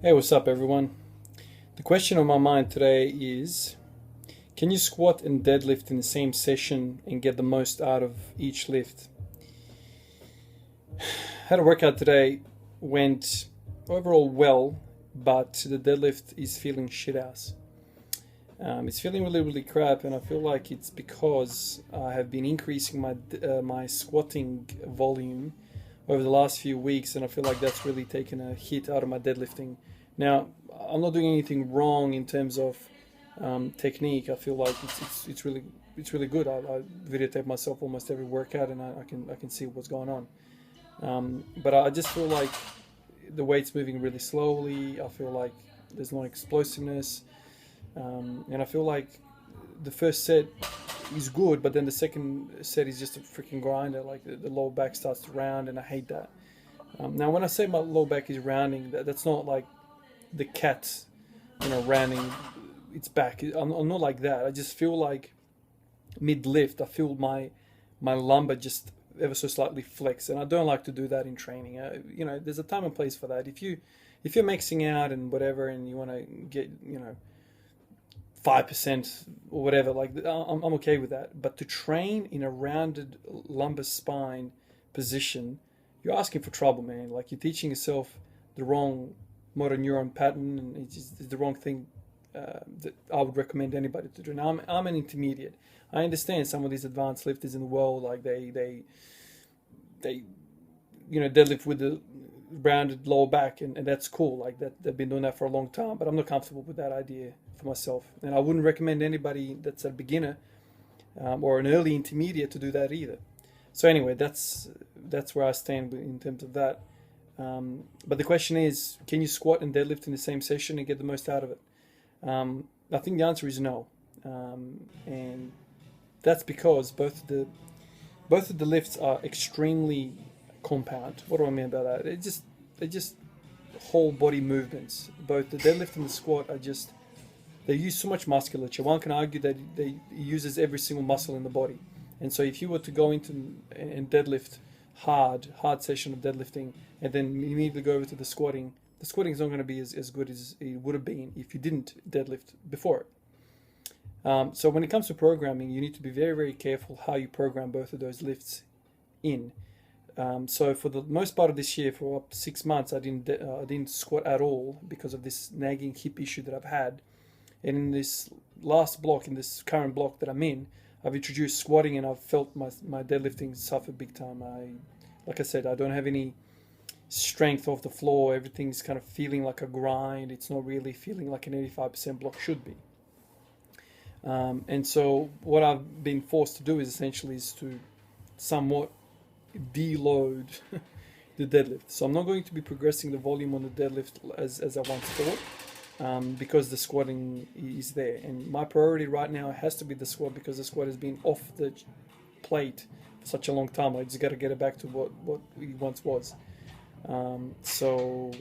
Hey, what's up, everyone? The question on my mind today is, can you squat and deadlift in the same session and get the most out of each lift? Had a workout today, went overall well, but the deadlift is feeling shit ass. It's feeling really crap, and I feel like it's because I have been increasing my squatting volume over the last few weeks, and I feel like that's really taken a hit out of my deadlifting. Now, I'm not doing anything wrong in terms of technique. I feel like it's really good. I videotape myself almost every workout, and I can see what's going on. But I just feel like the weight's moving really slowly. I feel like there's no explosiveness, and I feel like the first set is good, but then the second set is just a freaking grinder. Like the lower back starts to round, and I hate that. Now, when I say my lower back is rounding, that's not like the cat, rounding its back. I'm not like that. I just feel like mid lift, I feel my lumbar just ever so slightly flex, and I don't like to do that in training. There's a time and place for that. If you're maxing out and whatever, and you want to get 5% or whatever, like I'm okay with that. But to train in a rounded lumbar spine position, you're asking for trouble, man. Like, you're teaching yourself the wrong motor neuron pattern, and it's the wrong thing that I would recommend anybody to do. Now, I'm an intermediate. I understand some of these advanced lifters in the world, like they deadlift with the rounded lower back, and that's cool. Like that, they've been doing that for a long time. But I'm not comfortable with that idea for myself, and I wouldn't recommend anybody that's a beginner or an early intermediate to do that either. So anyway, that's where I stand in terms of that. But the question is, can you squat and deadlift in the same session and get the most out of it? I think the answer is no, and that's because both of the lifts are extremely compound. What do I mean by that? They're just whole body movements. Both the deadlift and the squat they use so much musculature. One can argue that it uses every single muscle in the body. And so if you were to go into and deadlift hard session of deadlifting, and then immediately go over to the squatting is not going to be as good as it would have been if you didn't deadlift before it. So when it comes to programming, you need to be very careful how you program both of those lifts in. So for the most part of this year, for up to 6 months, I didn't squat at all because of this nagging hip issue that I've had. And in this last block, in this current block that I'm in, I've introduced squatting, and I've felt my deadlifting suffer big time. Like I said, I don't have any strength off the floor. Everything's kind of feeling like a grind. It's not really feeling like an 85% block should be. And so what I've been forced to do is to somewhat deload the deadlift. So I'm not going to be progressing the volume on the deadlift as I once thought, because the squatting is there. And my priority right now has to be the squat, because the squat has been off the plate for such a long time. I just got to get it back to what it once was. So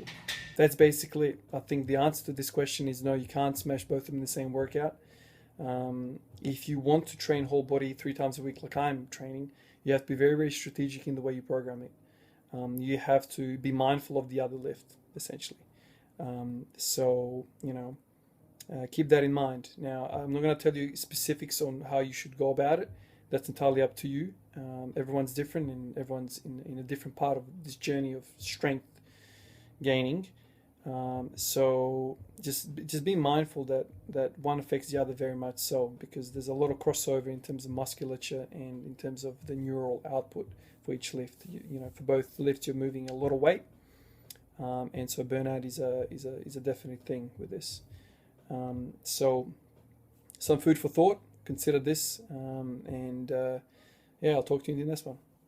that's basically it. I think the answer to this question is no, you can't smash both of them in the same workout. If you want to train whole body 3 times a week like I'm training, you have to be very strategic in the way you program it. You have to be mindful of the other lift, essentially. Keep that in mind. Now, I'm not going to tell you specifics on how you should go about it. That's entirely up to you. Everyone's different, and everyone's in a different part of this journey of strength gaining. So just be mindful that one affects the other very much so, because there's a lot of crossover in terms of musculature and in terms of the neural output for each lift. For both lifts, you're moving a lot of weight, and so burnout is a definite thing with this. So some food for thought. Consider this, and I'll talk to you in the next one.